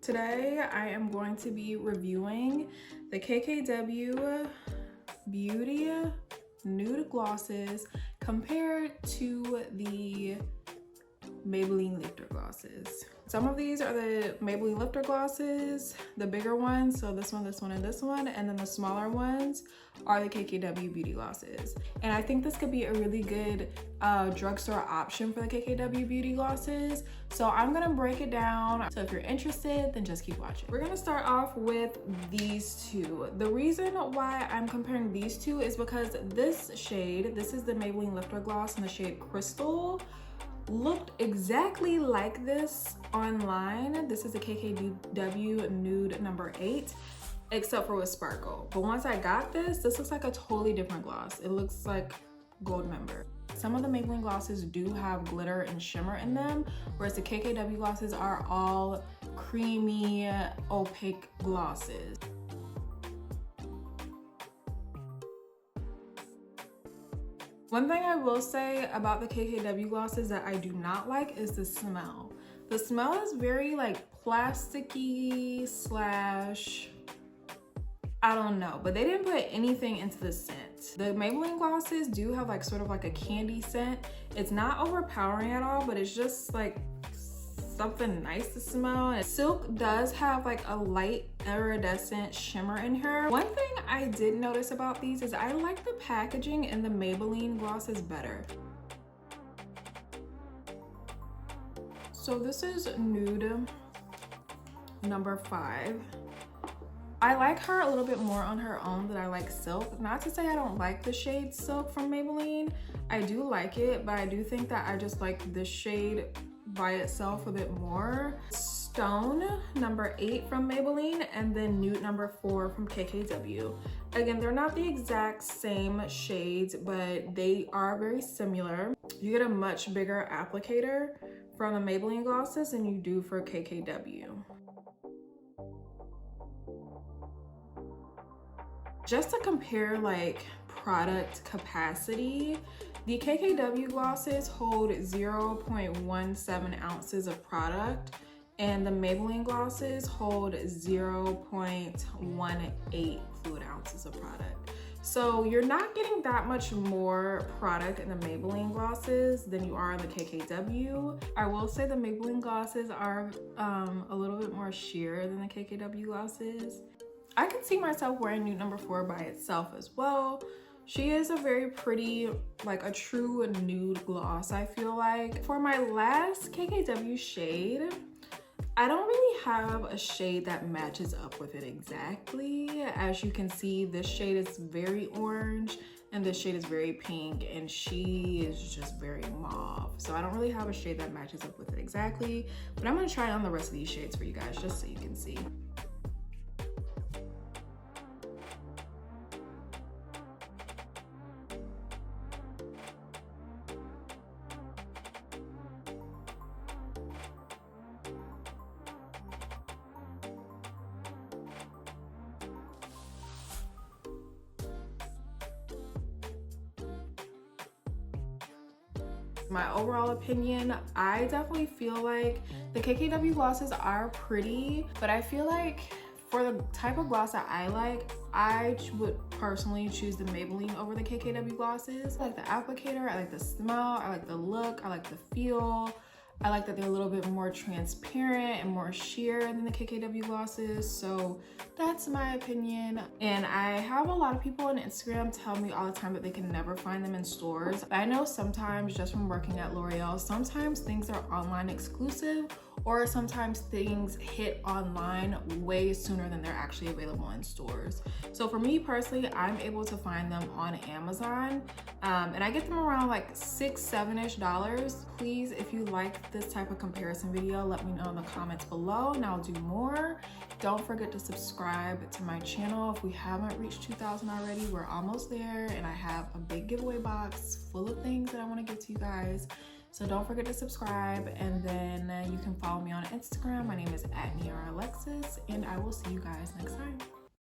Today I am going to be reviewing the KKW Beauty Nude Glosses compared to the Maybelline Lifter Glosses. Some of these are the Maybelline Lifter Glosses, the bigger ones, so this one, and this one, and then the smaller ones are the KKW Beauty Glosses. And I think this could be a really good drugstore option for the KKW Beauty Glosses. So I'm gonna break it down. So if you're interested, then just keep watching. We're gonna start off with these two. The reason why I'm comparing these two is because this shade, this is the Maybelline Lifter Gloss in the shade Crystal, looked exactly like this online. This is the KKW Nude number 8, except for with sparkle. But once I got this looks like a totally different gloss. It looks like gold member. Some of the Maybelline glosses do have glitter and shimmer in them, whereas the KKW glosses are all creamy, opaque glosses. One thing I will say about the KKW glosses that I do not like is the smell. The smell is very like plasticky slash, I don't know, but they didn't put anything into the scent. The Maybelline glosses do have like sort of like a candy scent. It's not overpowering at all, but it's just like something nice to smell. And Silk does have like a light iridescent shimmer in her. One thing I did notice about these is I like the packaging in the Maybelline glosses better. So this is Nude number 5. I like her a little bit more on her own than I like Silk. Not to say I don't like the shade Silk from Maybelline. I do like it, but I do think that I just like this shade by itself a bit more. Stone number 8 from Maybelline, and then Nude number 4 from KKW. Again, they're not the exact same shades, but they are very similar. You get a much bigger applicator from the Maybelline glosses than you do for KKW. Just to compare like product capacity, the KKW glosses hold 0.17 ounces of product, and the Maybelline glosses hold 0.18 fluid ounces of product. So you're not getting that much more product in the Maybelline glosses than you are in the KKW. I will say the Maybelline glosses are a little bit more sheer than the KKW glosses. I can see myself wearing Nude number 4 by itself as well. She is a very pretty, like a true nude gloss, I feel like. For my last KKW shade, I don't really have a shade that matches up with it exactly. As you can see, this shade is very orange and this shade is very pink, and she is just very mauve. So I don't really have a shade that matches up with it exactly, but I'm gonna try on the rest of these shades for you guys just so you can see. My overall opinion, I definitely feel like the KKW glosses are pretty, but I feel like for the type of gloss that I like, I would personally choose the Maybelline over the KKW glosses. I like the applicator, I like the smell, I like the look, I like the feel. I like that they're a little bit more transparent and more sheer than the KKW glosses. So that's my opinion. And I have a lot of people on Instagram tell me all the time that they can never find them in stores. I know sometimes, just from working at L'Oreal, sometimes things are online exclusive, or sometimes things hit online way sooner than they're actually available in stores. So for me personally, I'm able to find them on Amazon, and I get them around like $6, $7-ish. Please, if you like this type of comparison video, let me know in the comments below and I'll do more. Don't forget to subscribe to my channel. If we haven't reached 2,000 already, we're almost there, and I have a big giveaway box full of things that I want to give to you guys. So don't forget to subscribe, and then you can follow me on Instagram. My name is @Niara Alexis, and I will see you guys next time.